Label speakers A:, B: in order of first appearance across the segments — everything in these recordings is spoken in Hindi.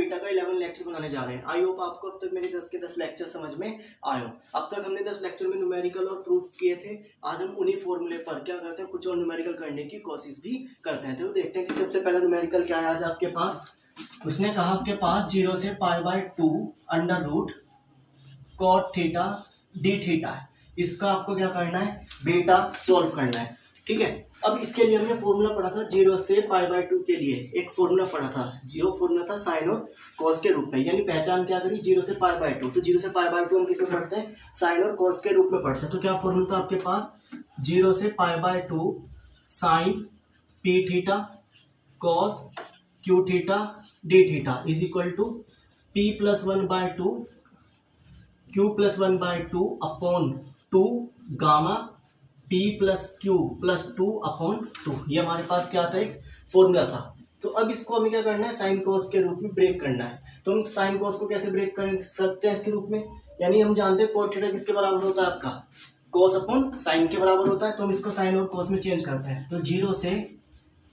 A: बीटा का 11 लेक्चर बनाने जा रहे हैं। आई होप आपको अब तक मेरे 10 के 10 लेक्चर समझ में आए हो। अब तक हमने 10 लेक्चर में न्यूमेरिकल और प्रूफ किए थे। आज हम उन्हीं फॉर्मूले पर क्या करते हैं, कुछ और न्यूमेरिकल करने की कोशिश भी करते हैं। तो देखते हैं कि सबसे पहला न्यूमेरिकल क्या है आज आपके पास। उसने कहा आपके पास 0 से π/2 under root cot theta d theta है। इसका आपको क्या करना है, बीटा सॉल्व करना है। ठीक है, अब इसके लिए हमने फॉर्मूला पढ़ा था 0 से π/2 के लिए एक फॉर्मूला पढ़ा था, जो फॉर्मूला था साइन और कॉस के रूप में। यानी पहचान क्या करी, 0 से π/2। तो 0 से π/2 हम किस में पढ़ते हैं, साइन और कॉस के रूप में पढ़ते हैं। तो क्या फॉर्मूला था आपके पास, 0 से π/2 sine p theta cos q theta d theta is equal to p plus 1/2 q plus 1/2 upon 2 gamma P plus q plus 2 upon 2। ये हमारे पास क्या था, एक फॉर्मूला था। तो अब इसको हमें क्या करना है, साइन कोस के रूप में ब्रेक करना है। तो हम साइन कोस को कैसे ब्रेक कर सकते हैं इसके रूप में, यानी हम जानते हैं कोट थीटा किसके बराबर होता है, आपका कोस अपॉन साइन के बराबर होता है। तो हम इसको साइन और कोस में चेंज करते हैं। तो 0 से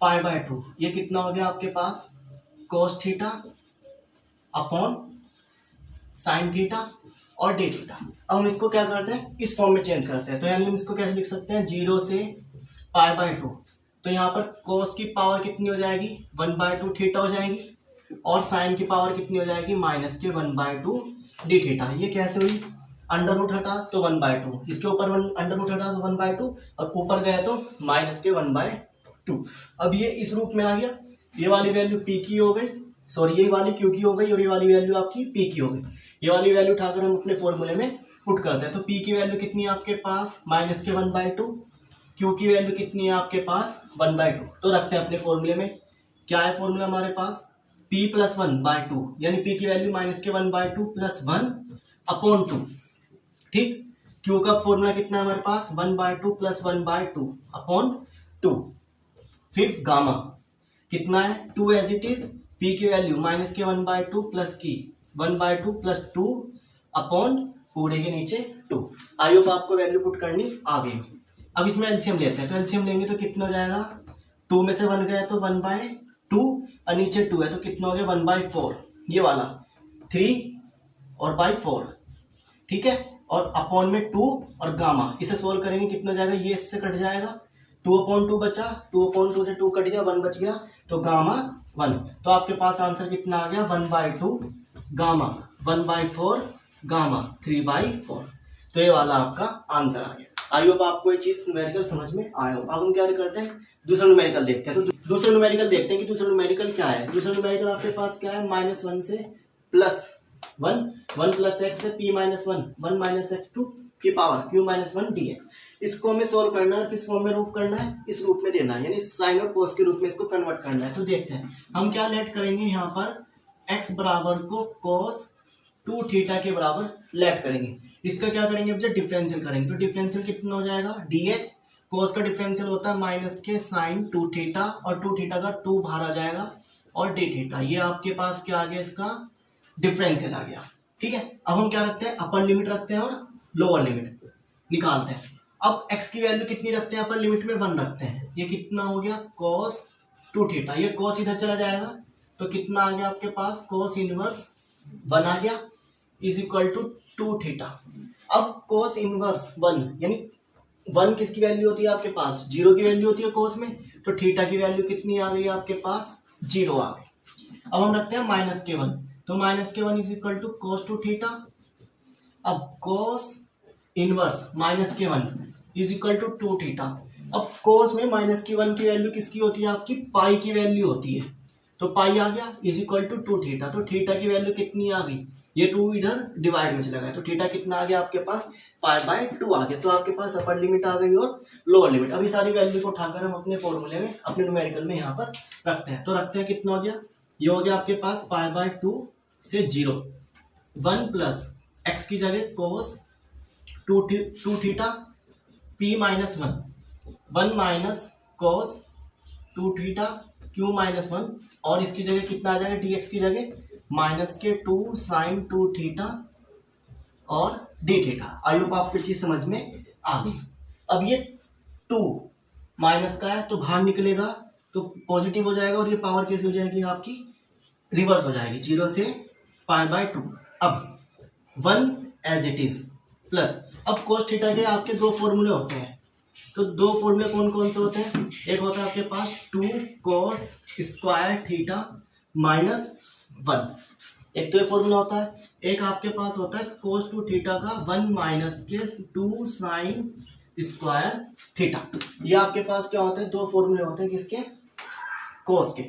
A: π/2 ये कितना हो गया आपके पास, cos theta upon sine theta और डी थीटा। अब हम इसको क्या करते हैं, इस फॉर्म में चेंज करते हैं। तो यानी हम इसको कैसे लिख सकते हैं, 0 से π/2। तो यहाँ पर cos की पावर कितनी हो जाएगी, 1/2 थीटा हो जाएगी, और साइन की पावर कितनी हो जाएगी, माइनस के 1/2 डी थीटा। ये कैसे हुई, अंडर रूट हटा तो 1/2, इसके ऊपर अंडर रूट हटा तो 1/2, और ऊपर गया तो माइनस के 1/2। अब ये इस रूप में आ गया। ये वाली वैल्यू पी की हो गई, सॉरी ये वाली क्यू की हो गई, और ये वाली वैल्यू आपकी पी की हो गई। ये वाली वैल्यू उठाकर हम अपने फॉर्मूले में पुट करते हैं। तो P की वैल्यू कितनी है आपके पास, माइनस के 1/2, Q की वैल्यू कितनी है आपके पास 1/2। तो रखते हैं अपने फॉर्मूले में, क्या है फॉर्मूला हमारे पास, P प्लस 1/2, यानी P की वैल्यू माइनस के 1/2 प्लस 1 अपॉन 2। ठीक, Q का फॉर्मूला कितना है हमारे पास, 1/2 प्लस 1/2 अपॉन 2। फिर गामा कितना है, 2 एज इट इज। P की वैल्यू माइनस के 1/2 प्लस की 1/2 प्लस 2 अपॉन पूरे के नीचे 2। आई होप आपको वैल्यू पुट करनी आ गई। अब इसमें एलसीएम लेते हैं। तो एलसीएम लेंगे तो कितना हो जाएगा, 2 में से 1 गया तो 1/2, और नीचे 2 है तो कितना हो गया 1/4। ये वाला 3 और बाई 4, ठीक है, और अपॉन में 2 और गामा। इसे सोल्व करेंगे कितना हो जाएगा, ये इससे कट जाएगा, 2/2 बचा, 2/2 से 2 कट गया, 1 बच गया, तो गामा 1। तो आपके पास आंसर कितना आ गया, 1/2 गामा 1/4 गामा 3/4। तो ये वाला आपका आंसर आ गया। आई होप आपको ये चीज न्यूमेरिकल समझ में आया हो। अब हम क्या करते हैं, दूसरा न्यूमेरिकल देखते हैं। तो दूसरा न्यूमेरिकल देखते हैं कि दूसरा न्यूमेरिकल क्या है। दूसरा न्यूमेरिकल आपके पास क्या है, -1 से +1, 1 प्लस एक्स से p minus 1, 1 minus x to की पावर q माइनस 1 dx। इसको हमें सोल्व करना है, किस फॉर्म में रूप करना है, इस रूप में देना है, यानी साइन और कोस के रूप में इसको कन्वर्ट करना है। तो देखते हैं हम क्या लेट करेंगे, यहाँ पर x बराबर को cos 2 थीटा के बराबर लेट करेंगे। इसका क्या करेंगे, अब जब डिफरेंशियल करेंगे तो डिफरेंशियल कितना हो जाएगा, dx। cos का डिफरेंशियल होता है माइनस के साइन 2 थीटा, और 2 थीटा का 2 बाहर आ जाएगा, और डी थीटा। ये आपके पास क्या आ गया, इसका डिफरेंशियल आ गया। ठीक है, अब हम क्या रखते हैं, अपर लिमिट रखते हैं और लोअर लिमिट निकालते हैं। अब x की वैल्यू कितनी रखते हैं, अपर लिमिट में 1 रखते हैं। ये कितना हो गया, cos 2 थीटा, ये cos इधर चला जाएगा, तो कितना आ गया आपके पास, cos इनवर्स 1 आ गया, इज इक्वल टू 2 थीटा। अब cos इनवर्स 1, यानी 1 किसकी वैल्यू होती है आपके पास, 0 की वैल्यू होती है cos में, तो थीटा की वैल्यू कितनी आ गई आपके पास, 0 आ गई। अब हम रखते हैं -1, तो -1 is equal to cos 2 theta. अब cos inverse -1 is equal to 2 theta. अब cos में -1 की वैल्यू किसकी होती है, आपकी पाई की वैल्यू होती है, तो पाई आ गया, इज इक्वल टू 2 थीटा। तो थीटा की वैल्यू कितनी आ गई, ये 2 इधर डिवाइड में चला गया, तो थीटा कितना आ गया आपके पास, π/2 आ गया। तो आपके पास अपर लिमिट आ गई और लोअर लिमिट। अभी सारी वैल्यू को उठाकर हम अपने फॉर्मूले में, अपने न्यूमेरिकल में यहाँ पर रखते हैं। तो रखते हैं, कितना हो गया, ये हो गया आपके पास π/2 से 0, 1 प्लस एक्स की जगह cos 2 theta p minus 1, 1 minus cos 2 theta q minus 1, और इसकी जगह कितना आ जाएगा, dx की जगह माइनस के 2 साइन 2 थीटा और डी थीटा। आई होप आपको चीज समझ में आ गई। अब ये 2 माइनस का है तो बाहर निकलेगा तो पॉजिटिव हो जाएगा, और ये पावर कैसे हो जाएगी आपकी रिवर्स हो जाएगी 0 से π/2। अब 1 एज इट इज प्लस, अब cos थीटा के आपके दो फॉर्मूले होते हैं, तो दो फॉर्मूले कौन कौन से होते हैं? एक होता है आपके पास 2 cos स्क्वायर थीटा माइनस 1, एक तो ये फॉर्मूला होता है। एक आपके पास होता है cos 2 थीटा का 1 माइनस के 2 साइन स्क्वायर थीटा। ये आपके पास क्या होते हैं? दो फॉर्मूले होते हैं किसके? cos के।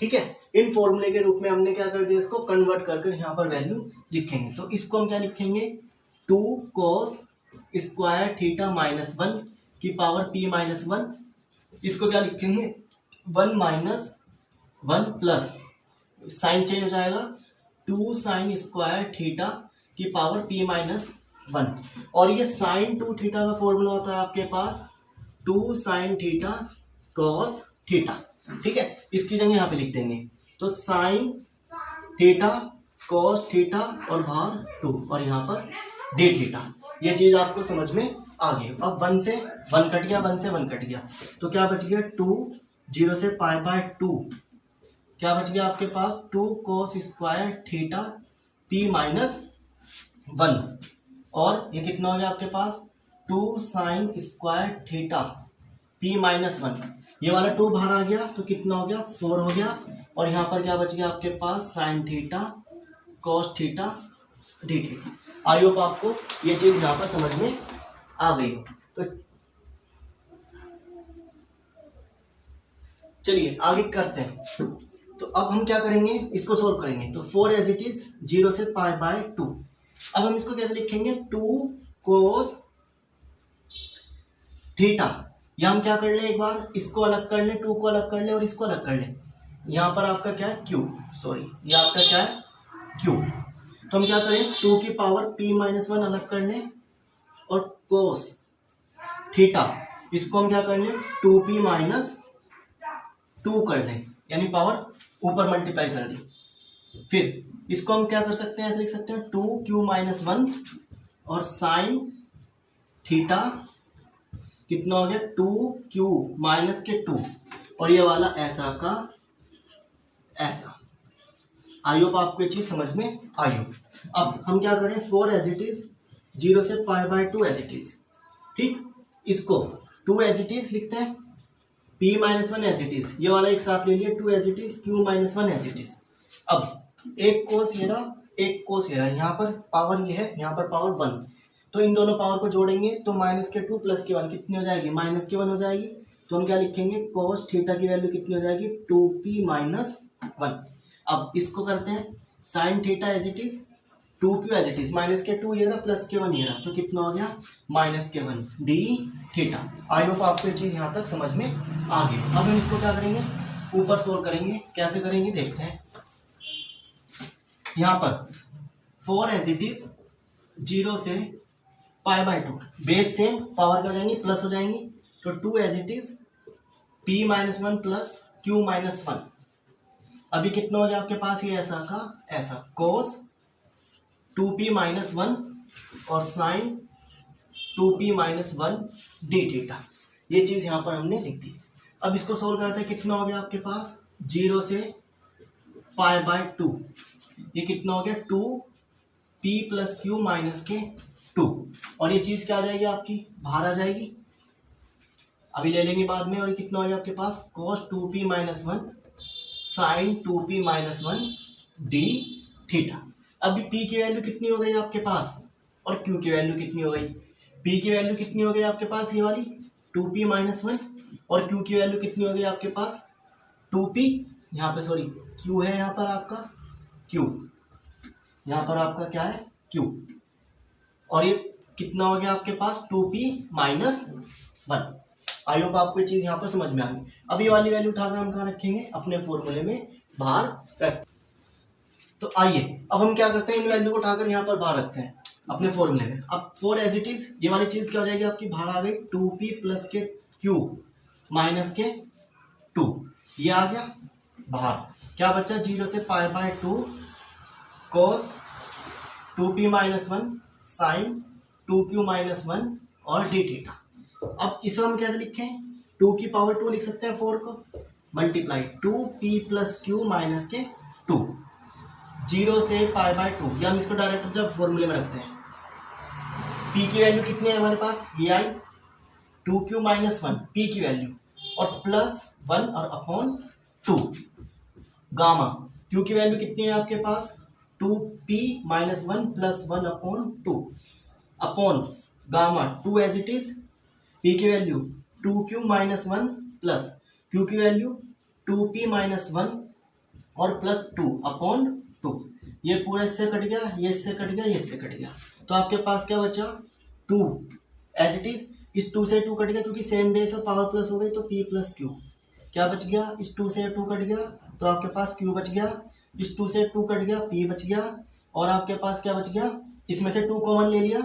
A: ठीक है, इन फॉर्मूले के रूप में हमने क्या कर दिया, इसको कन्वर्ट कर यहाँ पर वैल्यू लिखेंगे। तो इसको हम क्या लिखेंगे? 2 cos स्क्वायर थीटा माइनस 1 की पावर p माइनस 1, इसको क्या लिखेंगे? 1 माइनस 1 प्लस साइन चेंज हो जाएगा 2 साइन स्क्वायर थीटा की पावर p माइनस 1। और ये साइन 2 थीटा का फॉर्मूला होता है आपके पास 2 साइन थीटा कॉस थीटा। ठीक है, इसकी जगह यहाँ पे लिख देंगे, तो साइन थीटा कॉस थीटा और भाग 2 और यहाँ पर डी थीटा। ये चीज आपको समझ में आ गई। अब 1 से 1 कट गया, 1 से 1 कट गया, तो क्या बच गया? 2 0 से π/2 क्या बच गया आपके पास? 2 cos square theta p minus 1, और ये कितना हो गया आपके पास? 2 sine square theta p minus 1। ये वाला 2 बाहर आ गया तो कितना हो गया? 4 हो गया। और यहाँ पर क्या बच गया आपके पास? Sine theta cos theta d theta. I hope आपको ये चीज यहाँ पर समझ में आ गई। तो चलिए आगे करते हैं। तो अब हम क्या करेंगे? इसको सोल्व करेंगे। तो 4 एज इट इज 0 से π/2। अब हम इसको कैसे लिखेंगे? 2 cos थीटा, या हम क्या कर लें, एक बार इसको अलग कर लें, 2 को अलग कर लें और इसको अलग कर लें। यहाँ पर आपका क्या है? q, सॉरी ये आपका क्या है? q। तो हम क्या करें? 2 की पावर p माइनस 1 अलग कर लें और cos थीटा इसको हम क्या कर लें? 2p माइनस 2 कर लें, यानी पावर ऊपर मल्टीप्लाई कर दी। फिर इसको हम क्या कर सकते हैं? ऐसे लिख सकते हैं 2q माइनस 1 और साइन थीटा कितना हो गया? 2q माइनस के 2, और ये वाला ऐसा का ऐसा। आई होप आपको ये चीज समझ में आई हो। अब हम क्या करें? 4 एज इट इज 0 से π/2 एज इट इज। ठीक, इसको 2 एज इट इज लिखते हैं, p minus 1 as it is, ये वाला एक साथ ले लिए 2 as it is, q minus 1 as it is. अब एक कोस हेरा, एक कोस हेरा, यहाँ पर पावर ये है, यहाँ पर पावर 1, तो इन दोनों पावर को जोड़ेंगे तो माइनस के 2 प्लस के 1 कितनी हो जाएगी? माइनस के 1 हो जाएगी। तो हम क्या लिखेंगे? cos थीटा की वैल्यू कितनी हो जाएगी? 2p minus 1। अब इसको करते हैं sine theta as it is, 2q as it is, minus के 2 ये रहा प्लस के 1 ये रहा, तो कितना हो गया? माइनस के 1 डी थीटा। आई होप आपको ये चीज यहाँ तक समझ में आ गई। अब हम इसको क्या करेंगे? ऊपर सोल्व करेंगे। कैसे करेंगे देखते हैं। यहाँ पर 4 एज इट इज 0 से π/2, बेस सेम, पावर क्या हो जाएंगी? प्लस हो जाएंगी। तो 2 as it is p minus 1 plus q minus 1। अभी कितना हो गया आपके पास? ये ऐसा का ऐसा, cos 2p माइनस 1 और sign 2p minus 1 D theta. ये चीज यहाँ पर हमने लिख दी। अब इसको सोल्व करते हैं। कितना हो गया आपके पास? 0 से π/2, ये कितना हो गया? 2p प्लस q माइनस के 2, और ये चीज क्या आ जाएगी आपकी? बाहर आ जाएगी, अभी ले लेंगे बाद में। और ये कितना हो गया आपके पास? cos 2p minus 1 sine 2p minus 1 D theta. अभी p की वैल्यू कितनी हो गई आपके पास और q की वैल्यू कितनी हो गई? p की वैल्यू कितनी हो गई आपके पास? ये वाली 2p माइनस 1, और q की वैल्यू कितनी हो गई आपके पास? 2p, यहाँ पे सॉरी q है, यहाँ पर आपका q, यहाँ पर आपका क्या है? q, और ये कितना हो गया आपके पास? 2p minus 1। आई होप आपको ये चीज यहाँ पर समझ में आ गई। अब ये वाली वैल्यू उठाकर हम कहाँ रखेंगे? अपने फॉर्मूले में बाहर रख। तो आइए अब हम क्या करते हैं? इन वैल्यू को उठाकर यहाँ पर बाहर रखते हैं अपने फॉर्मूले में। अब 4 एज इट इज, ये वाली चीज क्या हो जाएगी आपकी? बाहर आ गई। 2p प्लस के q माइनस के 2, ये आ गया बाहर। क्या बचा? 0 से π/2 cos 2p minus 1 sign 2q minus 1 और डी थीटा। अब इसे हम कैसे लिखें? 2 की पावर 2 लिख सकते हैं, 4 को multiply 2p plus q minus के 2, 0 से पाई बाय 2, या हम इसको डायरेक्ट जब फॉर्मूले में रखते हैं, पी की वैल्यू कितनी है हमारे पास, ये आई 2q माइनस 1 पी की वैल्यू, और प्लस 1 और अपॉन 2 गामा, क्यू की वैल्यू कितनी है आपके पास 2p minus 1 plus 1 upon 2 upon gamma 2 as it is, p की value 2q minus 1 plus q की वैल्यू 2p माइनस 1 और प्लस 2 अपॉन 2। ये पूरा इससे कट गया, ये इससे कट गया, ये इससे कट गया, तो आपके पास क्या बचा 2 एज इट इज, इस 2 से 2 कट गया क्योंकि सेम बेस है, पावर प्लस हो गई तो p प्लस क्यू, क्या बच गया, इस 2 से 2 कट गया तो आपके पास q बच गया, इस 2 से 2 कट गया p बच गया, और आपके पास क्या बच गया, इसमें से 2 कॉमन ले लिया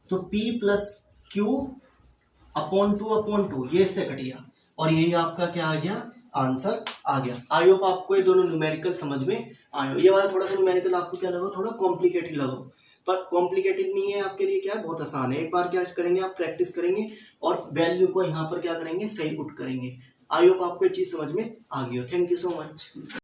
A: तो p प्लस क्यू अपॉन 2 ये इससे कट गया, और यही आपका क्या आ गया, आंसर आ गया। आई होप आपको ये दोनों न्यूमेरिकल समझ में आए। ये वाला थोड़ा सा न्यूमेरिकल आपको क्या लगा, थोड़ा कॉम्प्लिकेटेड लगा, पर कॉम्प्लिकेटेड नहीं है आपके लिए, क्या है बहुत आसान है। एक बार क्या करेंगे आप, प्रैक्टिस करेंगे और वैल्यू को यहाँ पर क्या करेंगे, सही पुट करेंगे। आई होप आपको ये चीज़ समझ में आ गई हो। Thank you so much.